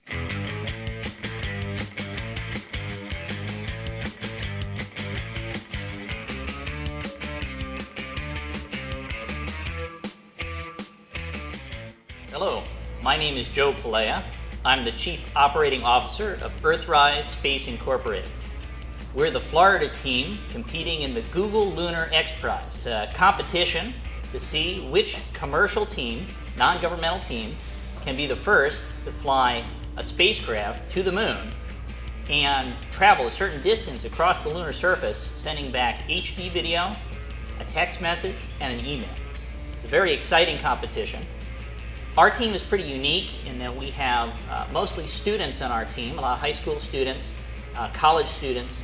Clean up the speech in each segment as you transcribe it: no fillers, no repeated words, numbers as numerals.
Hello, my name is Joe Pelea. I'm the Chief Operating Officer of Earthrise Space Incorporated. We're the Florida team competing in the Google Lunar X Prize. It's a competition to see which commercial team, non-governmental team, can be the first to fly a spacecraft to the moon and travel a certain distance across the lunar surface, sending back HD video, a text message, and an email. It's a very exciting competition. Our team is pretty unique in that we have mostly students on our team, a lot of high school students, college students,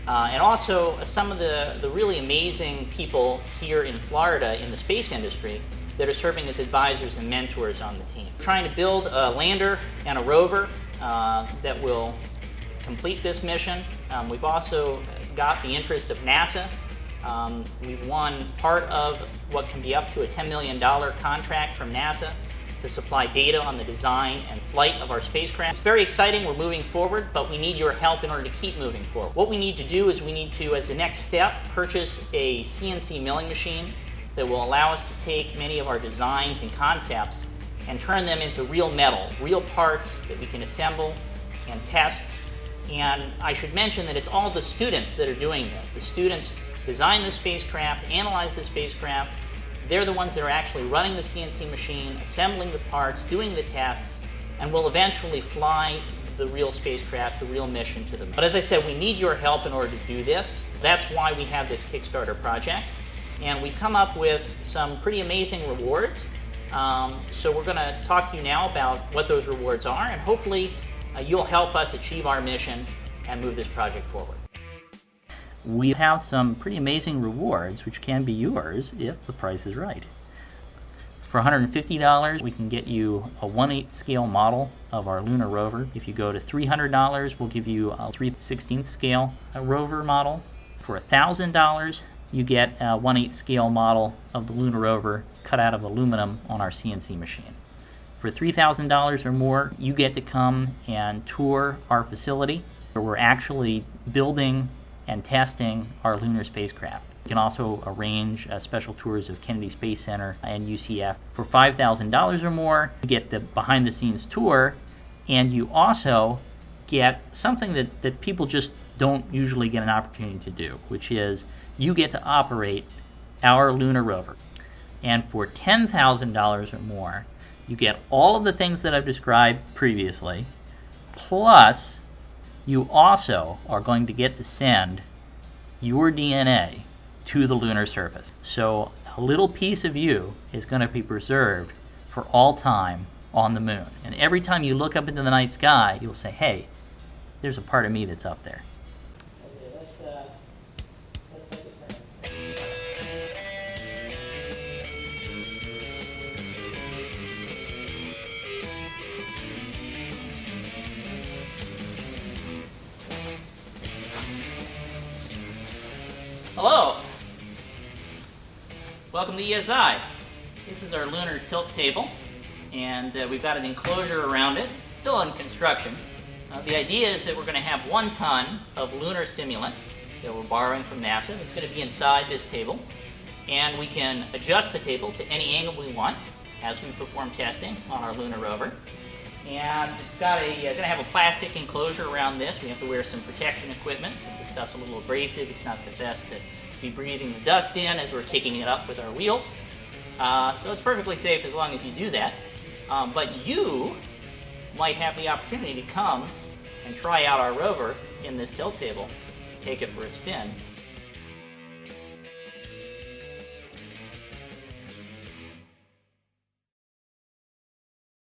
and also some of the really amazing people here in Florida in the space industry that are serving as advisors and mentors on the team. We're trying to build a lander and a rover that will complete this mission. We've also got the interest of NASA. We've won part of what can be up to a $10 million contract from NASA to supply data on the design and flight of our spacecraft. It's very exciting, we're moving forward, but we need your help in order to keep moving forward. What we need to do is we need to, as the next step, purchase a CNC milling machine that will allow us to take many of our designs and concepts and turn them into real metal, real parts that we can assemble and test. And I should mention that it's all the students that are doing this. The students design the spacecraft, analyze the spacecraft. They're the ones that are actually running the CNC machine, assembling the parts, doing the tests, and will eventually fly the real spacecraft, the real mission to the moon. But as I said, we need your help in order to do this. That's why we have this Kickstarter project. And we've come up with some pretty amazing rewards. So we're going to talk to you now about what those rewards are, and hopefully you'll help us achieve our mission and move this project forward. We have some pretty amazing rewards which can be yours if the price is right. For $150, we can get you a 1/8 scale model of our lunar rover. If you go to $300, we'll give you a 3/16 scale rover model. For $1,000, you get a 1/8 scale model of the lunar rover cut out of aluminum on our CNC machine. For $3,000 or more, you get to come and tour our facility where we're actually building and testing our lunar spacecraft. You can also arrange special tours of Kennedy Space Center and UCF. For $5,000 or more, you get the behind-the-scenes tour, and you also get something that people just don't usually get an opportunity to do, which is you get to operate our lunar rover. And for $10,000 or more, you get all of the things that I've described previously, plus you also are going to get to send your DNA to the lunar surface. So a little piece of you is going to be preserved for all time on the moon. And every time you look up into the night sky, you'll say, hey, there's a part of me that's up there. Hello! Welcome to ESI. This is our lunar tilt table, and we've got an enclosure around it. It's still in construction. The idea is that we're going to have 1 ton of lunar simulant that we're borrowing from NASA. It's going to be inside this table, and we can adjust the table to any angle we want as we perform testing on our lunar rover. And it's got going to have a plastic enclosure around this. We have to wear some protection equipment. This stuff's a little abrasive. It's not the best to be breathing the dust in as we're kicking it up with our wheels. So it's perfectly safe as long as you do that. But you might have the opportunity to come and try out our rover in this tilt table, take it for a spin,